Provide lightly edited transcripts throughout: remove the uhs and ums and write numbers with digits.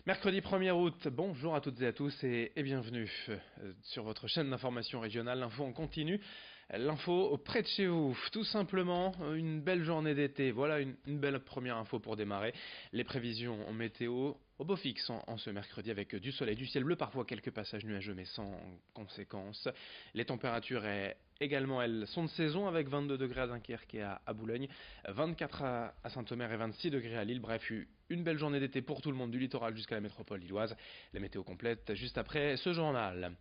Mercredi 1er août, bonjour à toutes et à tous et bienvenue sur votre chaîne d'information régionale, l'info en continu, l'info près de chez vous, tout simplement une belle journée d'été, voilà une belle première info pour démarrer, les prévisions en météo au beau fixe en ce mercredi avec du soleil, du ciel bleu, parfois quelques passages nuageux mais sans conséquences, les températures également, elles sont de saison avec 22 degrés à Dunkerque et à Boulogne, 24 à Saint-Omer et 26 degrés à Lille. Bref, une belle journée d'été pour tout le monde du littoral jusqu'à la métropole lilloise. La météo complète juste après ce journal.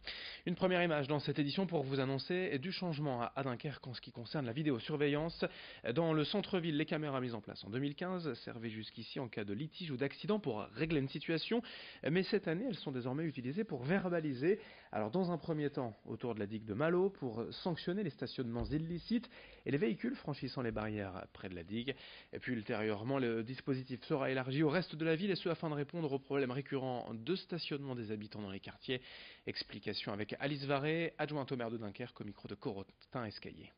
Une première image dans cette édition pour vous annoncer du changement à Dunkerque en ce qui concerne la vidéosurveillance. Dans le centre-ville, les caméras mises en place en 2015 servaient jusqu'ici en cas de litige ou d'accident pour régler une situation. Mais cette année, elles sont désormais utilisées pour verbaliser. Alors dans un premier temps, autour de la digue de Malo, pour sanctionner les stationnements illicites et les véhicules franchissant les barrières près de la digue. Et puis ultérieurement, le dispositif sera élargi au reste de la ville et ce afin de répondre aux problèmes récurrents de stationnement des habitants dans les quartiers. Explication avec Alice Varé, adjointe au maire de Dunkerque au micro de Corotin Escaillé.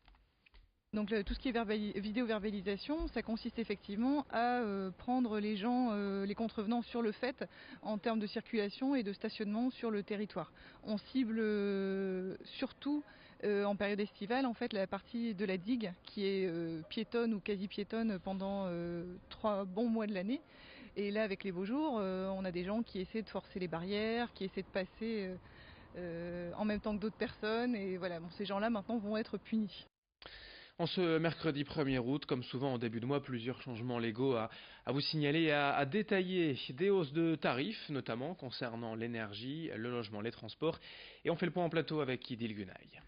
Donc tout ce qui est vidéo-verbalisation, ça consiste effectivement à prendre les gens, les contrevenants sur le fait en termes de circulation et de stationnement sur le territoire. On cible surtout en période estivale en fait la partie de la digue qui est piétonne ou quasi piétonne pendant 3 bons mois de l'année. Et là avec les beaux jours, on a des gens qui essaient de forcer les barrières, qui essaient de passer en même temps que d'autres personnes et voilà, bon, ces gens-là maintenant vont être punis. En ce mercredi 1er août, comme souvent en début de mois, plusieurs changements légaux à vous signaler et à détailler. Des hausses de tarifs, notamment concernant l'énergie, le logement, les transports. Et on fait le point en plateau avec Idil Gunaï.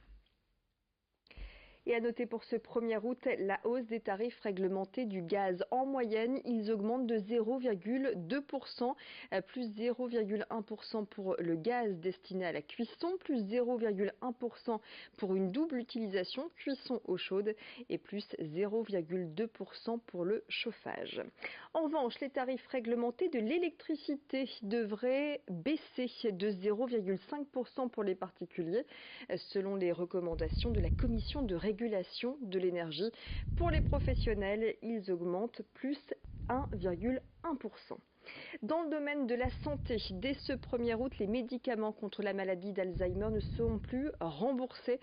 Et à noter pour ce 1er août, la hausse des tarifs réglementés du gaz. En moyenne, ils augmentent de 0,2%, plus 0,1% pour le gaz destiné à la cuisson, plus 0,1% pour une double utilisation, cuisson eau chaude, et plus 0,2% pour le chauffage. En revanche, les tarifs réglementés de l'électricité devraient baisser de 0,5% pour les particuliers, selon les recommandations de la Commission de régulation de l'énergie. Pour les professionnels, ils augmentent plus 1,1%. Dans le domaine de la santé, dès ce 1er août, les médicaments contre la maladie d'Alzheimer ne seront plus remboursés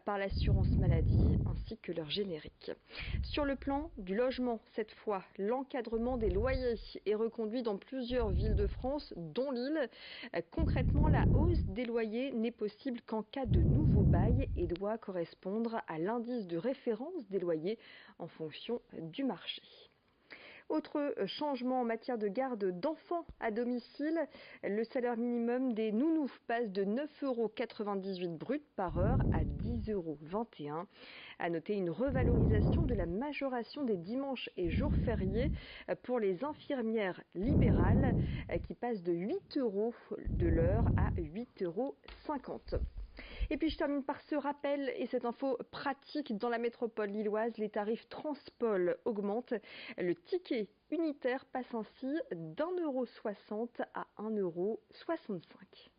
par l'assurance maladie ainsi que leur générique. Sur le plan du logement, cette fois, l'encadrement des loyers est reconduit dans plusieurs villes de France, dont Lille. Concrètement, la hausse des loyers n'est possible qu'en cas de nouveau bail et doit correspondre à l'indice de référence des loyers en fonction du marché. Autre changement en matière de garde d'enfants à domicile, le salaire minimum des nounous passe de 9,98 € brut par heure à 10,21 €. À noter une revalorisation de la majoration des dimanches et jours fériés pour les infirmières libérales qui passe de 8 € de l'heure à 8,50 €. Et puis je termine par ce rappel et cette info pratique dans la métropole lilloise. Les tarifs Transpol augmentent. Le ticket unitaire passe ainsi d'1,60 € à 1,65 €.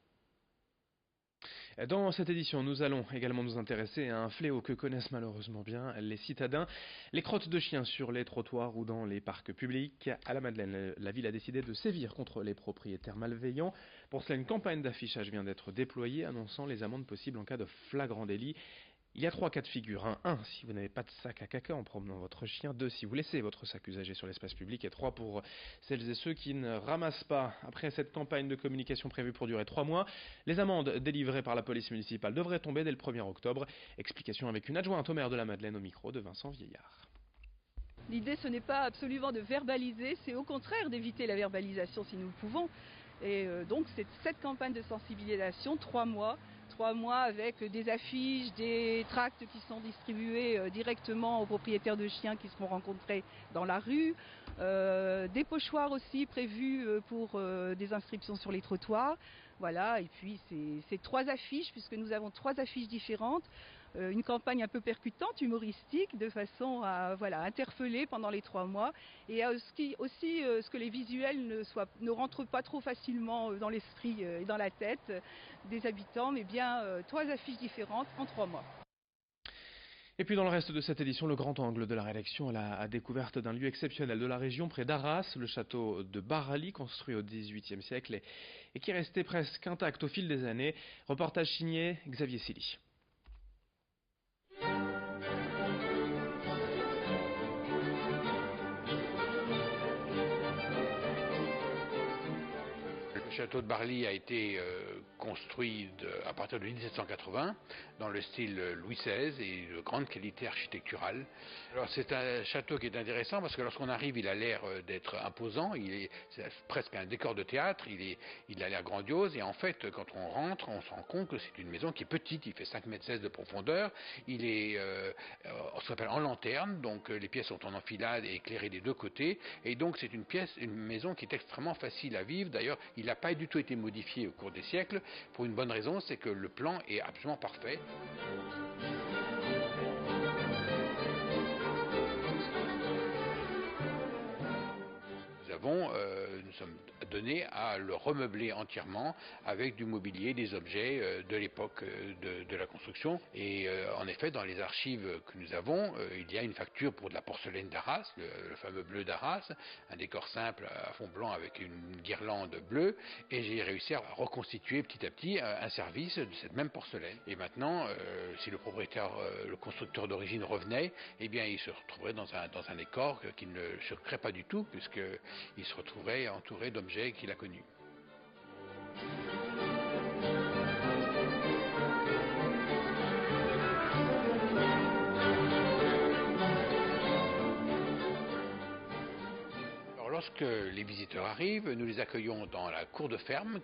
Dans cette édition, nous allons également nous intéresser à un fléau que connaissent malheureusement bien les citadins, les crottes de chiens sur les trottoirs ou dans les parcs publics. À la Madeleine, la ville a décidé de sévir contre les propriétaires malveillants. Pour cela, une campagne d'affichage vient d'être déployée annonçant les amendes possibles en cas de flagrant délit. Il y a 3 cas de figure. 1. Si vous n'avez pas de sac à caca en promenant votre chien. 2. Si vous laissez votre sac usagé sur l'espace public. Et 3. Pour celles et ceux qui ne ramassent pas. Après cette campagne de communication prévue pour durer 3 mois, les amendes délivrées par la police municipale devraient tomber dès le 1er octobre. Explication avec une adjointe au maire de la Madeleine au micro de Vincent Vieillard. L'idée, ce n'est pas absolument de verbaliser, c'est au contraire d'éviter la verbalisation si nous le pouvons. Et donc, c'est cette campagne de sensibilisation, 3 mois avec des affiches, des tracts qui sont distribués directement aux propriétaires de chiens qui seront rencontrés dans la rue, des pochoirs aussi prévus pour des inscriptions sur les trottoirs. Voilà, et puis c'est 3 affiches, puisque nous avons 3 affiches différentes, une campagne un peu percutante, humoristique, de façon à interpeller pendant les 3 mois, et à ce que les visuels ne rentrent pas trop facilement dans l'esprit et dans la tête des habitants, mais bien 3 affiches différentes en 3 mois. Et puis dans le reste de cette édition, le grand angle de la rédaction à la découverte d'un lieu exceptionnel de la région près d'Arras, le château de Barali, construit au XVIIIe siècle et qui est resté presque intact au fil des années. Reportage signé Xavier Silly. Le château de Barly a été construit à partir de 1780 dans le style Louis XVI et de grande qualité architecturale. Alors c'est un château qui est intéressant parce que lorsqu'on arrive, il a l'air d'être imposant, c'est presque un décor de théâtre, il a l'air grandiose et en fait quand on rentre, on se rend compte que c'est une maison qui est petite, il fait 5,16 m de profondeur, il est on s'appelle en lanterne, donc les pièces sont en enfilade et éclairées des deux côtés et donc c'est une maison qui est extrêmement facile à vivre. D'ailleurs, il n'a pas du tout été modifié au cours des siècles, pour une bonne raison, c'est que le plan est absolument parfait. Nous sommes donnés à le remeubler entièrement avec du mobilier, des objets de l'époque de la construction. Et en effet, dans les archives que nous avons, il y a une facture pour de la porcelaine d'Arras, le fameux bleu d'Arras, un décor simple à fond blanc avec une guirlande bleue. Et j'ai réussi à reconstituer petit à petit un service de cette même porcelaine. Et maintenant, si le propriétaire, le constructeur d'origine revenait, eh bien, il se retrouverait dans un décor qui ne choquerait pas du tout, puisqu'il se retrouverait entouré d'objets qu'il a connus. Lorsque les visiteurs arrivent, nous les accueillons dans la cour de ferme.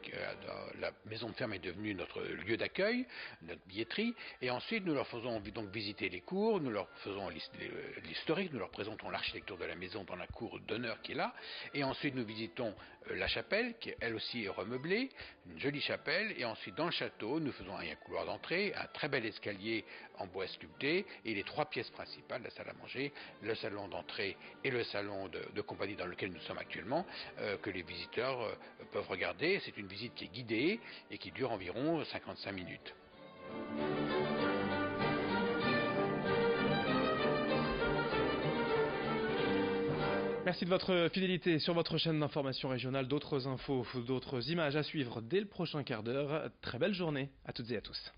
La maison de ferme est devenue notre lieu d'accueil, notre billetterie. Et ensuite, nous leur faisons donc visiter les cours, nous leur faisons l'historique, nous leur présentons l'architecture de la maison dans la cour d'honneur qui est là. Et ensuite, nous visitons la chapelle, qui elle aussi est remeublée, une jolie chapelle. Et ensuite, dans le château, nous faisons un couloir d'entrée, un très bel escalier en bois sculpté et les trois pièces principales, la salle à manger, le salon d'entrée et le salon de compagnie dans lequel nous sommes actuellement, que les visiteurs peuvent regarder. C'est une visite qui est guidée et qui dure environ 55 minutes. Merci de votre fidélité sur votre chaîne d'information régionale. D'autres infos, d'autres images à suivre dès le prochain quart d'heure. Très belle journée à toutes et à tous.